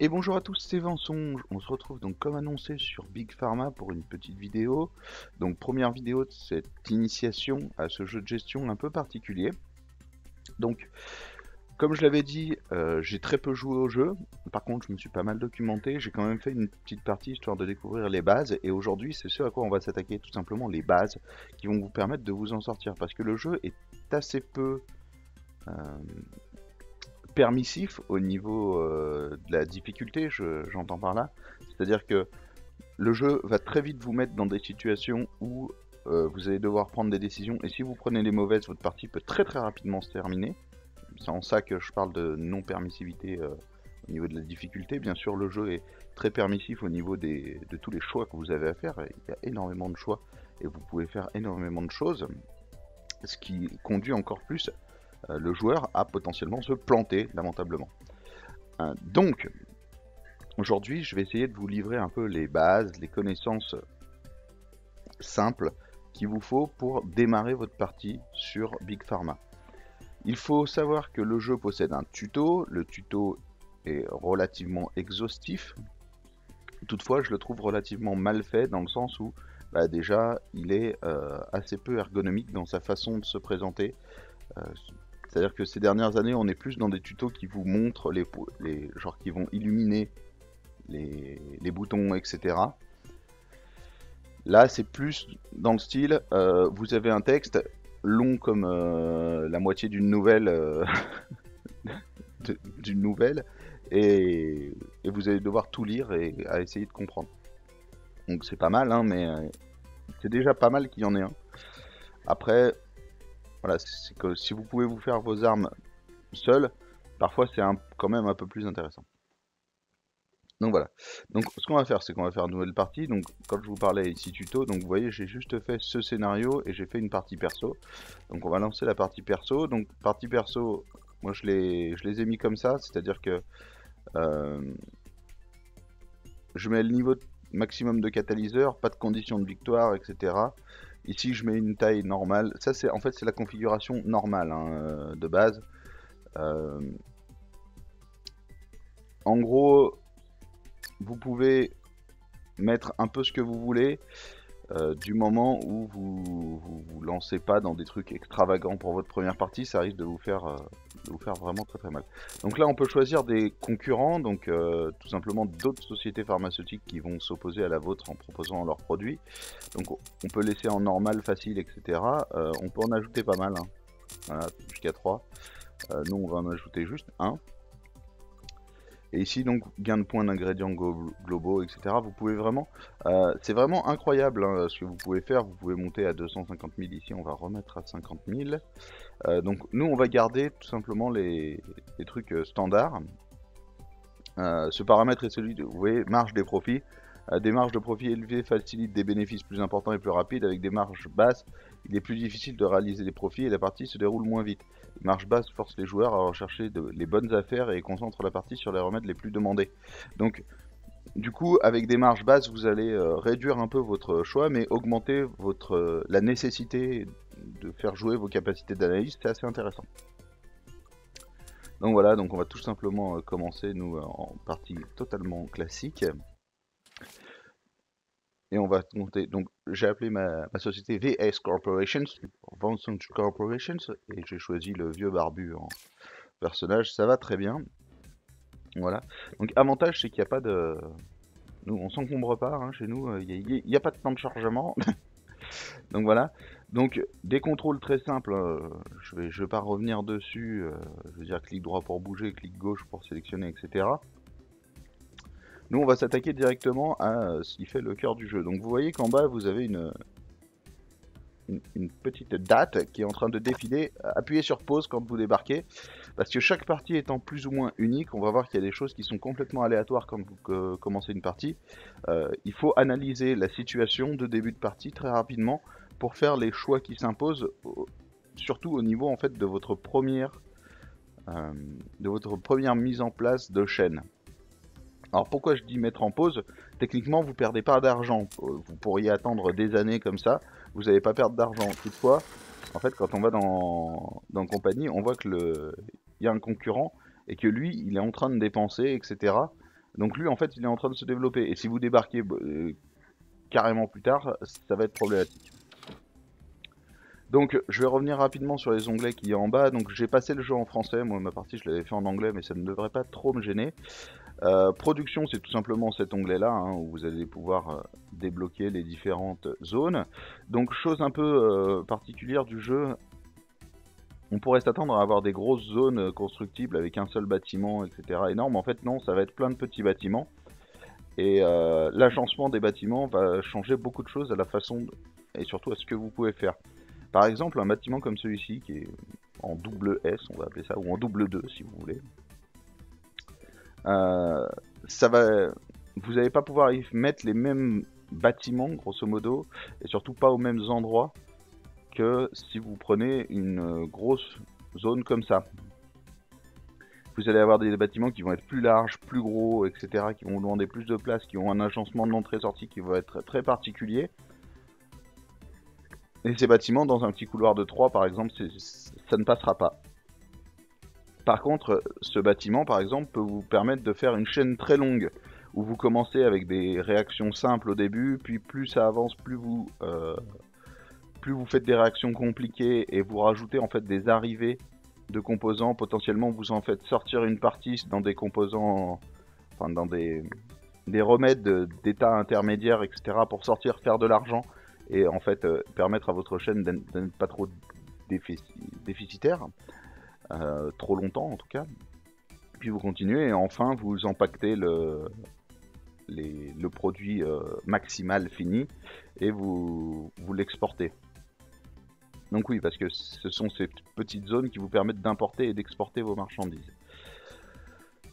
Et bonjour à tous, c'est Vincent. On se retrouve donc comme annoncé sur Big Pharma pour une petite vidéo. Donc première vidéo de cette initiation à ce jeu de gestion un peu particulier. Donc comme je l'avais dit, j'ai très peu joué au jeu. Par contre, je me suis pas mal documenté. J'ai quand même fait une petite partie histoire de découvrir les bases. Et aujourd'hui, c'est ce à quoi on va s'attaquer, tout simplement les bases qui vont vous permettre de vous en sortir. Parce que le jeu est assez peu euh, permissif au niveau de la difficulté, j'entends par là. C'est-à-dire que le jeu va très vite vous mettre dans des situations où vous allez devoir prendre des décisions, et si vous prenez les mauvaises, votre partie peut très rapidement se terminer. C'est en ça que je parle de non-permissivité au niveau de la difficulté. Bien sûr, le jeu est très permissif au niveau de tous les choix que vous avez à faire. Il y a énormément de choix et vous pouvez faire énormément de choses, ce qui conduit encore plus le joueur à potentiellement se planter, lamentablement. Donc, aujourd'hui, je vais essayer de vous livrer un peu les bases, les connaissances simples qu'il vous faut pour démarrer votre partie sur Big Pharma. Il faut savoir que le jeu possède un tuto. Le tuto est relativement exhaustif. Toutefois, je le trouve relativement mal fait dans le sens où déjà il est assez peu ergonomique dans sa façon de se présenter. Euh, C'est-à-dire que ces dernières années, on est plus dans des tutos qui vous montrent genre qui vont illuminer les boutons, etc. Là, c'est plus dans le style, vous avez un texte long comme la moitié d'une nouvelle, d'une nouvelle, et vous allez devoir tout lire et à essayer de comprendre. Donc c'est pas mal, hein, mais c'est déjà pas mal qu'il y en ait un. Après, voilà, c'est que si vous pouvez vous faire vos armes seul, parfois c'est quand même un peu plus intéressant. Donc voilà. Donc ce qu'on va faire, c'est qu'on va faire une nouvelle partie. Donc quand je vous parlais ici tuto, donc vous voyez, j'ai juste fait ce scénario et j'ai fait une partie perso. Donc on va lancer la partie perso. Donc partie perso, moi je les ai mis comme ça, c'est-à-dire que euh, je mets le niveau maximum de catalyseur, pas de condition de victoire, etc. Ici je mets une taille normale. Ça c'est en fait c'est la configuration normale, hein, de base. Euh, en gros, vous pouvez mettre un peu ce que vous voulez. Du moment où vous lancez pas dans des trucs extravagants pour votre première partie, ça risque de vous faire vraiment très mal. Donc là, on peut choisir des concurrents, donc tout simplement d'autres sociétés pharmaceutiques qui vont s'opposer à la vôtre en proposant leurs produits. Donc on peut laisser en normal, facile, etc. On peut en ajouter pas mal, hein. Voilà, jusqu'à 3. Nous, on va en ajouter juste un. Et ici, donc, gain de points d'ingrédients globaux, etc. Vous pouvez vraiment... c'est vraiment incroyable, hein, ce que vous pouvez faire. Vous pouvez monter à 250 000 ici, on va remettre à 50 000. Donc, nous, on va garder tout simplement les trucs standards. Ce paramètre est celui de, vous voyez, marge des profits. Des marges de profit élevées facilitent des bénéfices plus importants et plus rapides. Avec des marges basses, il est plus difficile de réaliser des profits et la partie se déroule moins vite. Les marges basses forcent les joueurs à rechercher les bonnes affaires et concentrent la partie sur les remèdes les plus demandés. Donc, du coup, avec des marges basses, vous allez réduire un peu votre choix, mais augmenter la nécessité de faire jouer vos capacités d'analyse. C'est assez intéressant. Donc voilà, donc on va tout simplement commencer, nous, en partie totalement classique. Et on va monter. Donc, j'ai appelé ma société VS Corporations, Vincent Corporations, et j'ai choisi le vieux barbu en personnage. Ça va très bien. Voilà. Donc, avantage, c'est qu'il n'y a pas de. Nous, on s'encombre pas, hein, chez nous. Il n'y a pas de temps de chargement. Donc, voilà. Donc, des contrôles très simples. Je vais pas revenir dessus. Je veux dire, clic droit pour bouger, clic gauche pour sélectionner, etc. Nous, on va s'attaquer directement à ce qui fait le cœur du jeu. Donc, vous voyez qu'en bas, vous avez une petite date qui est en train de défiler. Appuyez sur pause quand vous débarquez, parce que chaque partie étant plus ou moins unique, on va voir qu'il y a des choses qui sont complètement aléatoires quand vous commencez une partie. Il faut analyser la situation de début de partie très rapidement pour faire les choix qui s'imposent, surtout au niveau en fait euh, de votre première mise en place de chaîne. Alors pourquoi je dis mettre en pause? Techniquement, vous perdez pas d'argent. Vous pourriez attendre des années comme ça, vous n'allez pas perdre d'argent. Toutefois, en fait, quand on va dans compagnie, on voit que il y a un concurrent et que lui, il est en train de dépenser, etc. Donc lui, en fait, il est en train de se développer. Et si vous débarquez carrément plus tard, ça va être problématique. Donc je vais revenir rapidement sur les onglets qu'il y a en bas. Donc j'ai passé le jeu en français, moi ma partie je l'avais fait en anglais mais ça ne devrait pas trop me gêner. Production, c'est tout simplement cet onglet là hein, où vous allez pouvoir débloquer les différentes zones. Donc chose un peu particulière du jeu, on pourrait s'attendre à avoir des grosses zones constructibles avec un seul bâtiment etc. énorme. En fait non, ça va être plein de petits bâtiments. Et l'agencement des bâtiments va changer beaucoup de choses à la façon et surtout à ce que vous pouvez faire. Par exemple, un bâtiment comme celui-ci, qui est en double S, on va appeler ça, ou en double 2 si vous voulez, ça va, vous n'allez pas pouvoir y mettre les mêmes bâtiments, grosso modo, et surtout pas aux mêmes endroits que si vous prenez une grosse zone comme ça. Vous allez avoir des bâtiments qui vont être plus larges, plus gros, etc., qui vont vous demander plus de place, qui ont un agencement d'entrée-sortie qui va être très particulier. Et ces bâtiments, dans un petit couloir de 3 par exemple, ça ne passera pas. Par contre, ce bâtiment, par exemple, peut vous permettre de faire une chaîne très longue, où vous commencez avec des réactions simples au début, puis plus ça avance, plus vous faites des réactions compliquées, et vous rajoutez en fait des arrivées de composants, potentiellement vous en faites sortir une partie dans des composants, enfin dans des remèdes d'état intermédiaire, etc., pour sortir, faire de l'argent, et en fait permettre à votre chaîne d'être pas trop déficitaire, trop longtemps en tout cas. Puis vous continuez et enfin vous empaquetez le produit maximal fini et vous l'exportez. Donc oui, parce que ce sont ces petites zones qui vous permettent d'importer et d'exporter vos marchandises.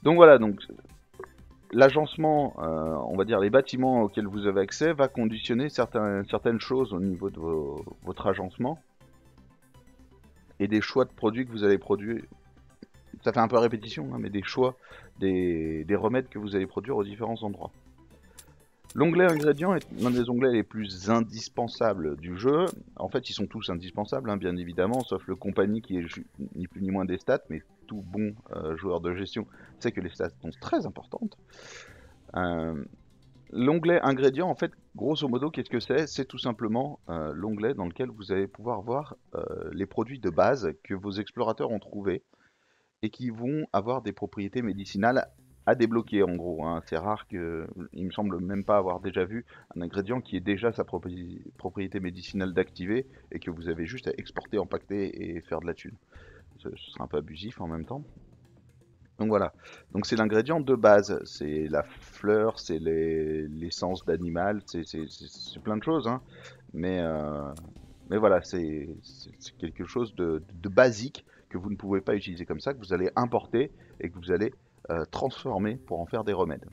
Donc voilà, donc l'agencement, on va dire les bâtiments auxquels vous avez accès, va conditionner certaines choses au niveau de votre agencement et des choix de produits que vous allez produire. Ça fait un peu répétition, hein, mais des choix, des remèdes que vous allez produire aux différents endroits. L'onglet ingrédients est l'un des onglets les plus indispensables du jeu. En fait, ils sont tous indispensables, hein, bien évidemment, sauf le compagnie qui est ni plus ni moins des stats, mais tout bon joueur de gestion sait que les stats sont très importantes. L'onglet ingrédients, en fait, grosso modo, qu'est-ce que c'est? C'est tout simplement l'onglet dans lequel vous allez pouvoir voir les produits de base que vos explorateurs ont trouvés et qui vont avoir des propriétés médicinales à débloquer en gros, hein. C'est rare que, il me semble même pas avoir déjà vu un ingrédient qui ait déjà sa propriété médicinale d'activer et que vous avez juste à exporter, empaqueter et faire de la thune. Ce sera un peu abusif en même temps. Donc voilà, donc c'est l'ingrédient de base, c'est la fleur, c'est l'essence d'animal, c'est plein de choses, hein. Mais voilà, c'est quelque chose de basique que vous ne pouvez pas utiliser comme ça, que vous allez importer et que vous allez transformer pour en faire des remèdes.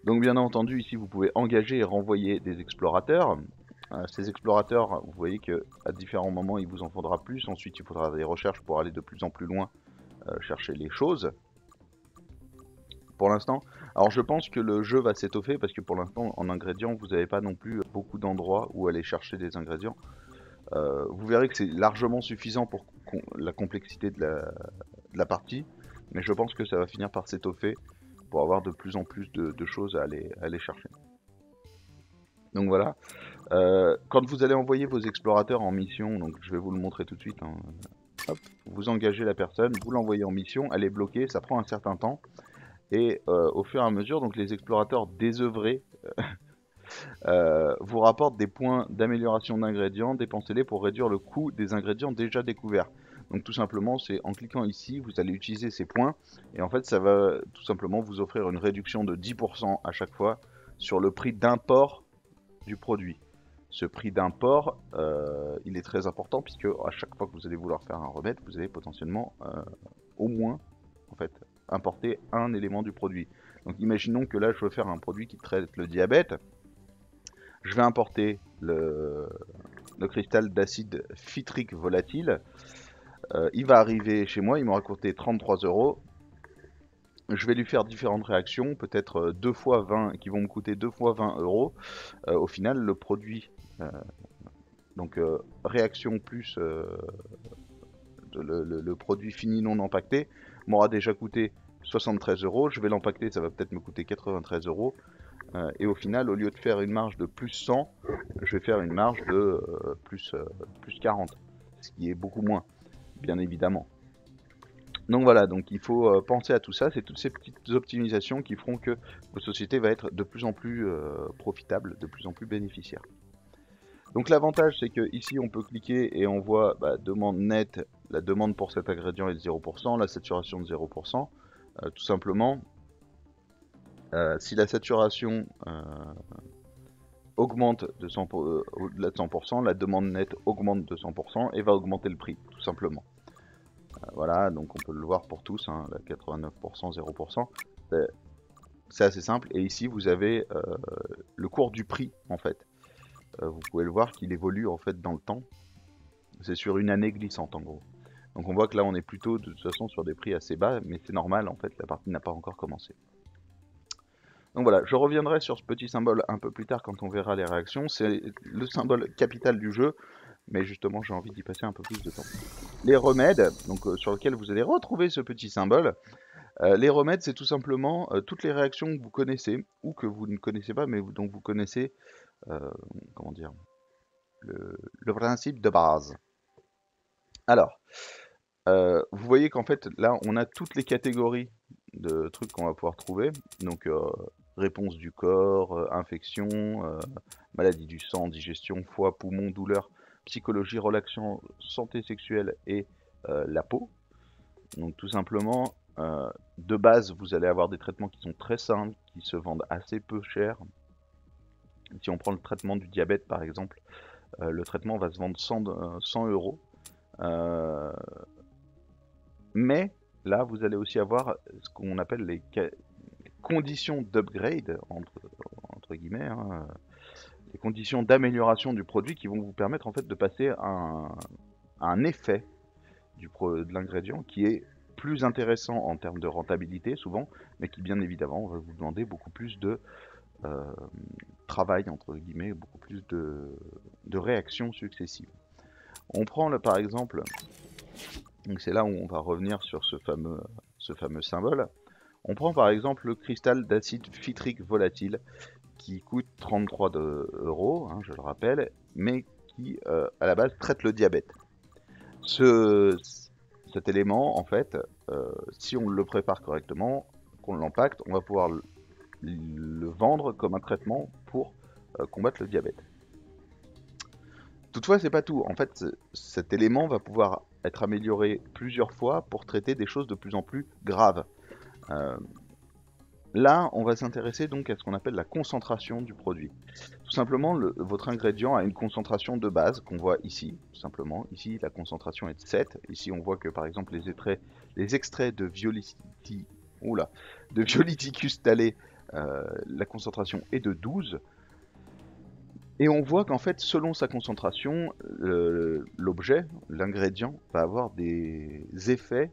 Donc bien entendu, ici vous pouvez engager et renvoyer des explorateurs. Ces explorateurs, vous voyez que à différents moments il vous en faudra plus, ensuite il faudra des recherches pour aller de plus en plus loin chercher les choses. Pour l'instant, alors je pense que le jeu va s'étoffer parce que pour l'instant en ingrédients vous n'avez pas non plus beaucoup d'endroits où aller chercher des ingrédients. Vous verrez que c'est largement suffisant pour la complexité de la partie, mais je pense que ça va finir par s'étoffer pour avoir de plus en plus de choses à aller chercher. Donc voilà. Quand vous allez envoyer vos explorateurs en mission, donc je vais vous le montrer tout de suite, hein. Hop, vous engagez la personne, vous l'envoyez en mission, elle est bloquée, ça prend un certain temps, et au fur et à mesure, donc les explorateurs désœuvrés vous rapportent des points d'amélioration d'ingrédients, dépensez-les pour réduire le coût des ingrédients déjà découverts. Donc tout simplement, c'est en cliquant ici, vous allez utiliser ces points, et en fait ça va tout simplement vous offrir une réduction de 10% à chaque fois sur le prix d'import du produit. Ce prix d'import, il est très important puisque à chaque fois que vous allez vouloir faire un remède, vous allez potentiellement au moins en fait importer un élément du produit. Donc imaginons que là je veux faire un produit qui traite le diabète. Je vais importer le cristal d'acide citrique volatile. Il va arriver chez moi, il m'aura coûté 33 €. Je vais lui faire différentes réactions, peut-être 2 fois 20, qui vont me coûter 2 fois 20 €. Au final, le produit, donc réaction plus le produit fini non empaqueté, m'aura déjà coûté 73 €, je vais l'empacter, ça va peut-être me coûter 93 €. Et au final, au lieu de faire une marge de plus 100, je vais faire une marge de plus 40, ce qui est beaucoup moins, bien évidemment. Donc voilà, donc il faut penser à tout ça, c'est toutes ces petites optimisations qui feront que votre société va être de plus en plus profitable, de plus en plus bénéficiaire. Donc l'avantage, c'est que ici on peut cliquer et on voit demande nette, la demande pour cet ingrédient est de 0%, la saturation de 0%. Tout simplement, si la saturation augmente de 100 au-delà de 100%, la demande nette augmente de 100% et va augmenter le prix, tout simplement. Voilà, donc on peut le voir pour tous, hein, la 89%, 0%. C'est assez simple. Et ici, vous avez le cours du prix, en fait. Vous pouvez le voir qu'il évolue, en fait, dans le temps. C'est sur une année glissante, en gros. Donc on voit que là, on est plutôt, de toute façon, sur des prix assez bas, mais c'est normal, en fait, la partie n'a pas encore commencé. Donc voilà, je reviendrai sur ce petit symbole un peu plus tard quand on verra les réactions. C'est le symbole capital du jeu, mais justement j'ai envie d'y passer un peu plus de temps. Les remèdes, donc sur lesquels vous allez retrouver ce petit symbole. Les remèdes, c'est tout simplement toutes les réactions que vous connaissez, ou que vous ne connaissez pas, mais dont vous connaissez, comment dire, le principe de base. Alors, vous voyez qu'en fait, là, on a toutes les catégories de trucs qu'on va pouvoir trouver. Donc, réponse du corps, infection, maladie du sang, digestion, foie, poumon, douleur, psychologie, relaxation, santé sexuelle et la peau. Donc, tout simplement, de base, vous allez avoir des traitements qui sont très simples, qui se vendent assez peu cher. Si on prend le traitement du diabète, par exemple, le traitement va se vendre 100 €. Mais là, vous allez aussi avoir ce qu'on appelle les conditions d'upgrade, entre guillemets, hein, les conditions d'amélioration du produit qui vont vous permettre en fait de passer à un effet de l'ingrédient qui est plus intéressant en termes de rentabilité souvent, mais qui bien évidemment va vous demander beaucoup plus de travail, entre guillemets, beaucoup plus de réactions successives. On prend par exemple, donc c'est là où on va revenir sur ce fameux symbole. On prend par exemple le cristal d'acide citrique volatile qui coûte 33 €, hein, je le rappelle, mais qui à la base traite le diabète. Cet élément, en fait, si on le prépare correctement, qu'on l'empacte, on va pouvoir le vendre comme un traitement pour combattre le diabète. Toutefois, c'est pas tout. En fait, cet élément va pouvoir être amélioré plusieurs fois pour traiter des choses de plus en plus graves. Là, on va s'intéresser donc à ce qu'on appelle la concentration du produit. Tout simplement, votre ingrédient a une concentration de base qu'on voit ici, tout simplement. Ici, la concentration est de 7. Ici, on voit que par exemple, les extraits de Violyticus thalae, la concentration est de 12. Et on voit qu'en fait, selon sa concentration, l'objet, l'ingrédient, va avoir des effets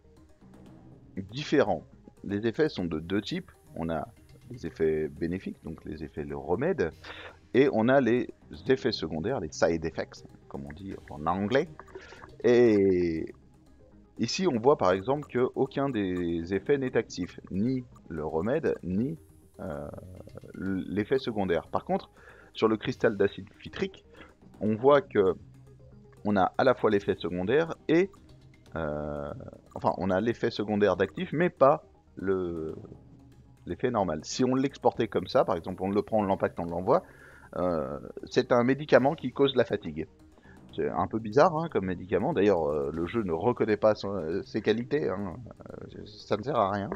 différents. Les effets sont de deux types. On a les effets bénéfiques, donc les effets le remède, et on a les effets secondaires, les side effects, comme on dit en anglais. Et ici, on voit par exemple qu'aucun des effets n'est actif, ni le remède, ni l'effet secondaire. Par contre, sur le cristal d'acide citrique, on voit que on a à la fois l'effet secondaire et enfin, on a l'effet secondaire d'actif, mais pas l'effet normal. Si on l'exportait comme ça, par exemple, on le prend, on l'empacte, on l'envoie, c'est un médicament qui cause la fatigue. C'est un peu bizarre hein, comme médicament. D'ailleurs, le jeu ne reconnaît pas ses qualités. Hein. Ça ne sert à rien.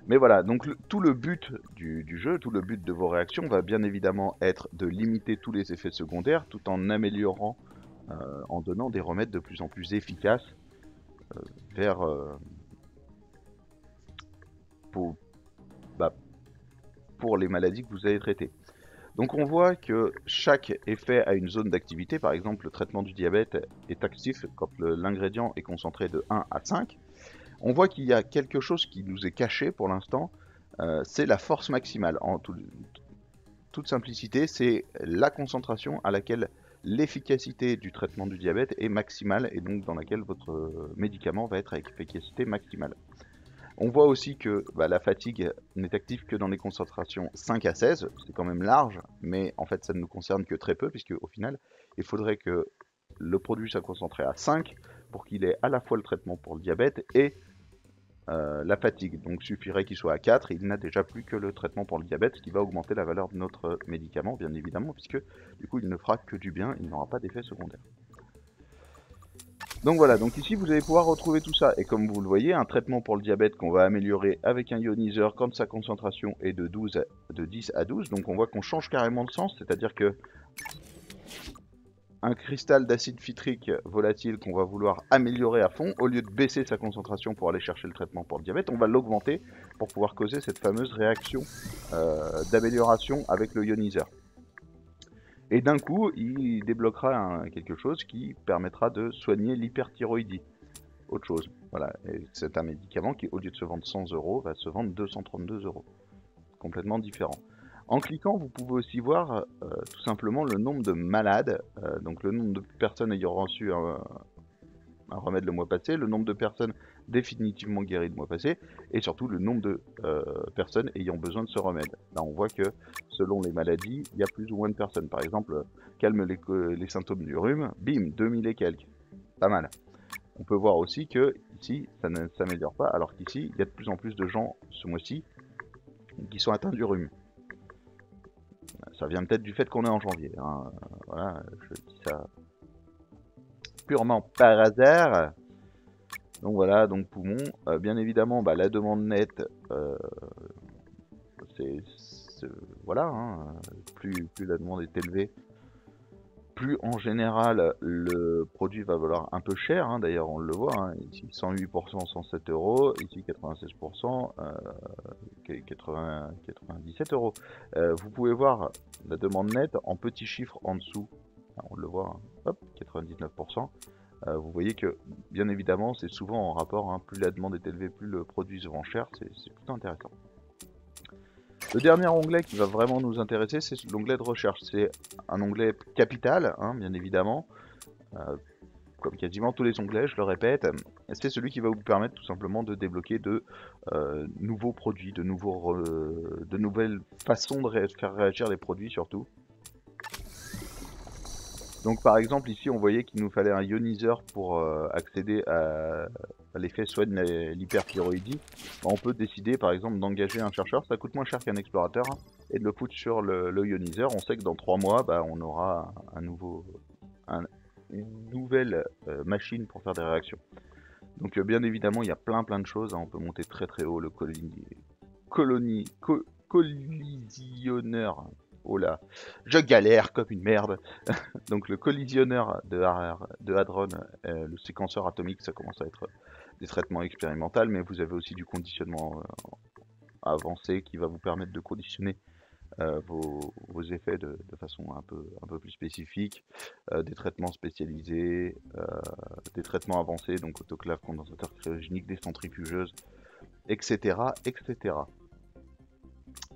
Mais voilà, donc tout le but du jeu, tout le but de vos réactions va bien évidemment être de limiter tous les effets secondaires tout en améliorant, en donnant des remèdes de plus en plus efficaces vers pour les maladies que vous allez traiter. Donc on voit que chaque effet a une zone d'activité. Par exemple, le traitement du diabète est actif quand l'ingrédient est concentré de 1 à 5. On voit qu'il y a quelque chose qui nous est caché pour l'instant, c'est la force maximale. En toute simplicité, c'est la concentration à laquelle l'efficacité du traitement du diabète est maximale et donc dans laquelle votre médicament va être à efficacité maximale. On voit aussi que la fatigue n'est active que dans les concentrations 5 à 16, c'est quand même large, mais en fait ça ne nous concerne que très peu, puisque au final, il faudrait que le produit soit concentré à 5 pour qu'il ait à la fois le traitement pour le diabète et la fatigue. Donc suffirait qu'il soit à 4, il n'a déjà plus que le traitement pour le diabète, ce qui va augmenter la valeur de notre médicament, bien évidemment, puisque du coup il ne fera que du bien, il n'aura pas d'effet secondaire. Donc voilà, donc ici vous allez pouvoir retrouver tout ça, et comme vous le voyez, un traitement pour le diabète qu'on va améliorer avec un ioniseur quand sa concentration est de 10 à 12, donc on voit qu'on change carrément de sens, c'est-à-dire que un cristal d'acide citrique volatile qu'on va vouloir améliorer à fond, au lieu de baisser sa concentration pour aller chercher le traitement pour le diabète, on va l'augmenter pour pouvoir causer cette fameuse réaction d'amélioration avec le ioniseur. Et d'un coup, il débloquera quelque chose qui permettra de soigner l'hyperthyroïdie. Autre chose. Voilà. C'est un médicament qui, au lieu de se vendre 100 €, va se vendre 232 €. Complètement différent. En cliquant, vous pouvez aussi voir tout simplement le nombre de malades, donc le nombre de personnes ayant reçu un remède le mois passé, le nombre de personnes définitivement guéries le mois passé, et surtout le nombre de personnes ayant besoin de ce remède. Là, on voit que selon les maladies, il y a plus ou moins de personnes. Par exemple, calme les symptômes du rhume, bim, 2000 et quelques. Pas mal. On peut voir aussi que ici, ça ne s'améliore pas, alors qu'ici, il y a de plus en plus de gens ce mois-ci qui sont atteints du rhume. Ça vient peut-être du fait qu'on est en janvier. Hein. Voilà, je dis ça purement par hasard. Donc voilà, donc poumon. Bien évidemment, la demande nette, voilà, hein, plus la demande est élevée, plus en général le produit va valoir un peu cher, hein, d'ailleurs on le voit, hein, ici 108%, 107 €, ici 96%, 97 €. Vous pouvez voir la demande nette en petits chiffres en dessous, on le voit, hein, hop, 99%. Vous voyez que, bien évidemment, c'est souvent en rapport, hein, plus la demande est élevée, plus le produit se vend cher, c'est plutôt intéressant. Le dernier onglet qui va vraiment nous intéresser, c'est l'onglet de recherche. C'est un onglet capital, hein, bien évidemment, comme quasiment tous les onglets, je le répète. C'est celui qui va vous permettre tout simplement de débloquer de nouveaux produits, de nouvelles façons de faire réagir les produits surtout. Donc par exemple ici on voyait qu'il nous fallait un ioniseur pour accéder à l'effet soin de l'hyperthyroïdie. On peut décider par exemple d'engager un chercheur, ça coûte moins cher qu'un explorateur, hein, et de le foutre sur le ioniseur. On sait que dans 3 mois on aura une nouvelle machine pour faire des réactions. Donc bien évidemment il y a plein de choses, hein. On peut monter très haut, le collisionneur. Oh là, je galère comme une merde. Donc le collisionneur de Hadron, le séquenceur atomique, ça commence à être des traitements expérimentaux, mais vous avez aussi du conditionnement avancé qui va vous permettre de conditionner vos effets de façon un peu plus spécifique, des traitements spécialisés, des traitements avancés, donc autoclave, condensateur cryogénique, des centrifugeuses, etc., etc.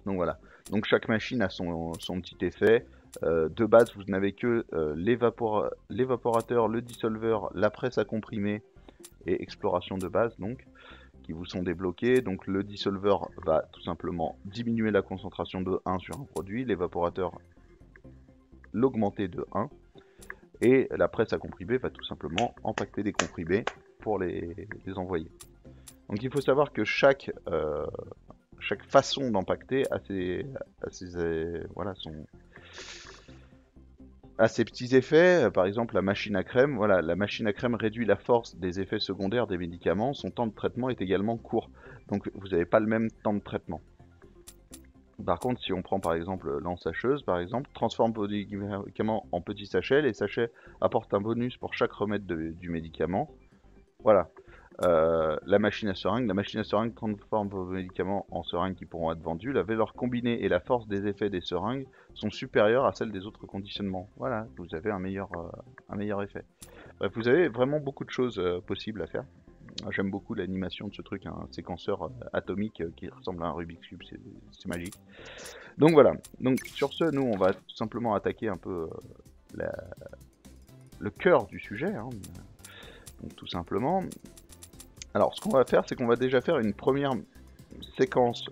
Donc voilà, donc chaque machine a son petit effet. De base, vous n'avez que l'évaporateur, le dissolveur, la presse à comprimer et exploration de base, donc, qui vous sont débloqués. Donc le dissolveur va tout simplement diminuer la concentration de 1 sur un produit, l'évaporateur l'augmenter de 1, et la presse à comprimer va tout simplement empacter des comprimés pour les envoyer. Donc il faut savoir que chaque façon d'empacter a ses petits effets. Par exemple, la machine à crème, voilà, la machine à crème réduit la force des effets secondaires des médicaments. Son temps de traitement est également court, donc vous n'avez pas le même temps de traitement. Par contre, si on prend par exemple l'ensacheuse, par exemple, transforme vos médicaments en petits sachets. Les sachets apportent un bonus pour chaque remède du médicament. Voilà. La machine à seringue transforme vos médicaments en seringues qui pourront être vendues. La valeur combinée et la force des effets des seringues sont supérieures à celles des autres conditionnements. Voilà, vous avez un meilleur effet. Bref, vous avez vraiment beaucoup de choses possibles à faire. J'aime beaucoup l'animation de ce truc, un séquenceur atomique qui ressemble à un Rubik's Cube, c'est magique. Donc voilà, donc sur ce, nous on va tout simplement attaquer un peu le cœur du sujet, hein. Donc tout simplement, Alors ce qu'on va faire, c'est qu'on va déjà faire une première séquence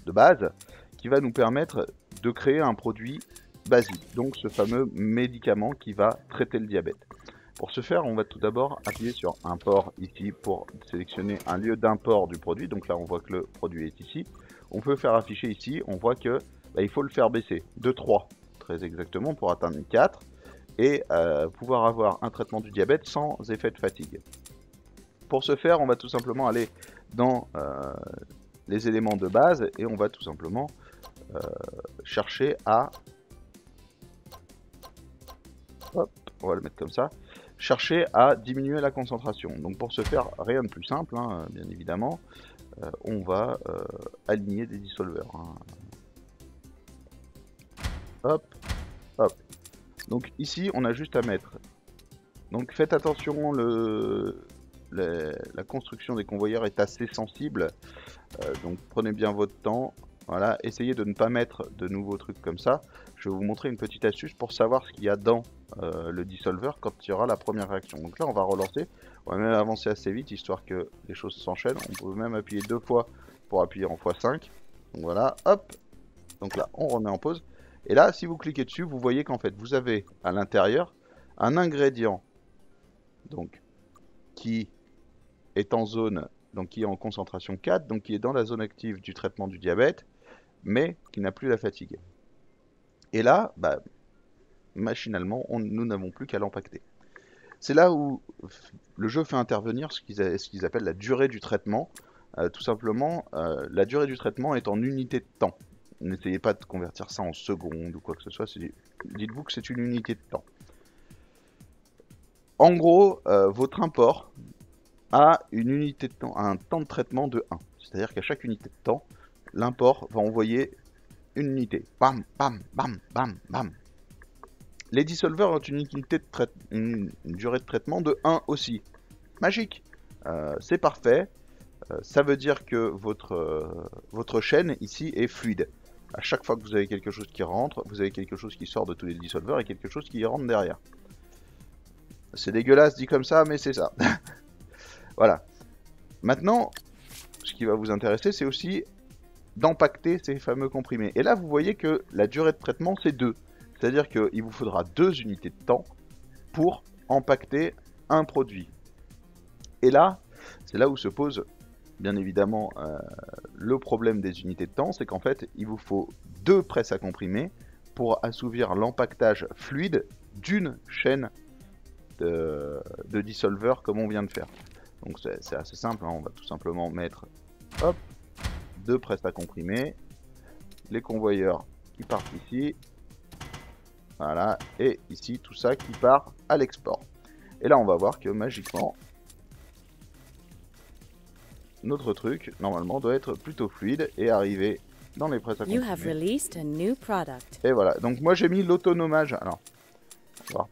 de base qui va nous permettre de créer un produit basique, donc ce fameux médicament qui va traiter le diabète. Pour ce faire, on va tout d'abord appuyer sur import ici pour sélectionner un lieu d'import du produit. Donc là, on voit que le produit est ici. On peut faire afficher ici, on voit que il faut le faire baisser de 3, très exactement, pour atteindre 4 et pouvoir avoir un traitement du diabète sans effet de fatigue. Pour ce faire, on va tout simplement aller dans les éléments de base et on va tout simplement chercher à... Hop, on va le mettre comme ça. Chercher à diminuer la concentration. Donc pour ce faire, rien de plus simple, hein, bien évidemment. On va aligner des dissolveurs. Hein. Hop, hop. Donc ici, on a juste à mettre. Donc faites attention, la construction des convoyeurs est assez sensible. Donc prenez bien votre temps. Voilà, essayez de ne pas mettre de nouveaux trucs comme ça. Je vais vous montrer une petite astuce pour savoir ce qu'il y a dans le dissolver quand il y aura la première réaction. Donc là, on va relancer. On va même avancer assez vite, histoire que les choses s'enchaînent. On peut même appuyer 2 fois pour appuyer en x5. Donc voilà, hop. Donc là, on remet en pause. Et là, si vous cliquez dessus, vous voyez qu'en fait, vous avez à l'intérieur un ingrédient donc, qui est en zone, donc qui est en concentration 4, donc qui est dans la zone active du traitement du diabète, mais qui n'a plus la fatigue. Et là, machinalement, nous n'avons plus qu'à l'empacter. C'est là où le jeu fait intervenir ce qu'ils appellent la durée du traitement. Tout simplement, la durée du traitement est en unité de temps. N'essayez pas de convertir ça en secondes ou quoi que ce soit. Dites-vous que c'est une unité de temps. En gros, votre import a une unité de temps, un temps de traitement de 1. C'est-à-dire qu'à chaque unité de temps, l'import va envoyer une unité. Bam, bam, bam, bam, bam. Les dissolvers ont une durée de traitement de 1 aussi. Magique. C'est parfait. Ça veut dire que votre chaîne ici est fluide. À chaque fois que vous avez quelque chose qui rentre, vous avez quelque chose qui sort de tous les dissolvers et quelque chose qui rentre derrière. C'est dégueulasse dit comme ça, mais c'est ça. Voilà. Maintenant, ce qui va vous intéresser, c'est aussi d'empacter ces fameux comprimés. Et là, vous voyez que la durée de traitement, c'est 2. C'est-à-dire qu'il vous faudra 2 unités de temps pour empacter un produit. Et là, c'est là où se pose bien évidemment le problème des unités de temps, c'est qu'en fait, il vous faut 2 presses à comprimer pour assouvir l'empactage fluide d'une chaîne de dissolveur comme on vient de faire. Donc c'est assez simple, hein. On va tout simplement mettre hop, 2 presses à comprimer, les convoyeurs qui partent ici, voilà, et ici tout ça qui part à l'export. Et là on va voir que magiquement, notre truc normalement doit être plutôt fluide et arriver dans les presses à comprimer. Et voilà, donc moi j'ai mis l'autonomage. Alors, on va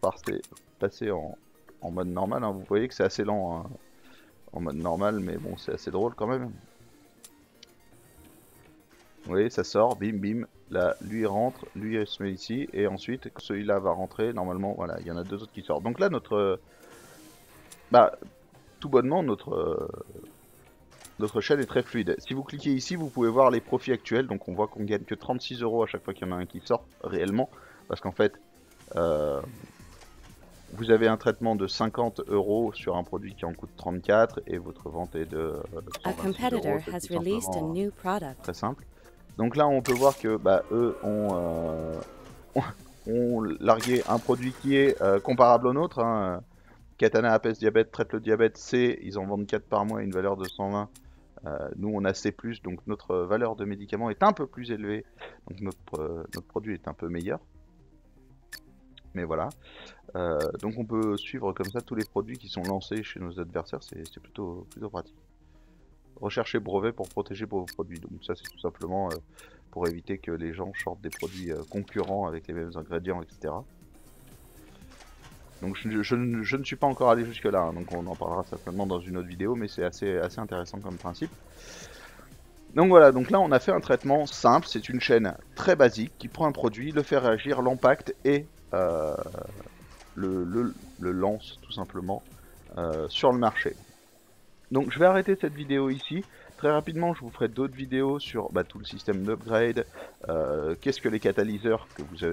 passer en mode normal, hein. Vous voyez que c'est assez lent, hein, en mode normal, mais bon, c'est assez drôle quand même. Vous voyez, ça sort, bim bim, là, lui il rentre, lui il se met ici, et ensuite, celui-là va rentrer, normalement, voilà, il y en a 2 autres qui sortent. Donc là, tout bonnement, notre chaîne est très fluide. Si vous cliquez ici, vous pouvez voir les profits actuels, donc on voit qu'on gagne que 36 € à chaque fois qu'il y en a un qui sort, réellement, parce qu'en fait, vous avez un traitement de 50 € sur un produit qui en coûte 34 et votre vente est de 126 €. C'est tout simplement très simple. Donc là, on peut voir que eux ont largué un produit qui est comparable au nôtre. Hein. Katana Apes Diabète traite le diabète C, ils en vendent 4 par mois à une valeur de 120. Nous, on a C+, donc notre valeur de médicament est un peu plus élevée. Donc notre produit est un peu meilleur. Mais voilà. Donc on peut suivre comme ça tous les produits qui sont lancés chez nos adversaires, c'est plutôt pratique. Rechercher brevet pour protéger vos produits, donc ça c'est tout simplement pour éviter que les gens sortent des produits concurrents avec les mêmes ingrédients, etc. Donc je ne suis pas encore allé jusque là, hein, donc on en parlera certainement dans une autre vidéo, mais c'est assez intéressant comme principe. Donc voilà, donc là on a fait un traitement simple, c'est une chaîne très basique qui prend un produit, le fait réagir, l'empacte et le lance tout simplement sur le marché. Donc je vais arrêter cette vidéo ici. Très rapidement, je vous ferai d'autres vidéos sur tout le système d'upgrade, qu'est-ce que les catalyseurs que vous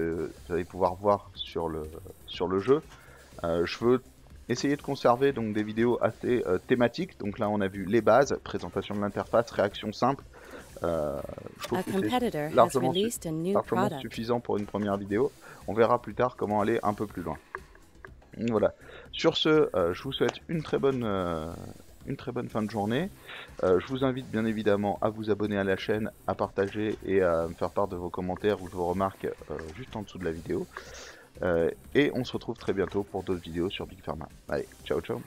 allez pouvoir voir sur le jeu. Je veux essayer de conserver donc des vidéos assez thématiques. Donc là, on a vu les bases, présentation de l'interface, réaction simple. Je trouve que c'est largement suffisant pour une première vidéo. On verra plus tard comment aller un peu plus loin. Voilà. Sur ce, je vous souhaite une très bonne fin de journée. Je vous invite bien évidemment à vous abonner à la chaîne, à partager et à me faire part de vos commentaires ou de vos remarques juste en dessous de la vidéo. Et on se retrouve très bientôt pour d'autres vidéos sur Big Pharma. Allez, ciao ciao.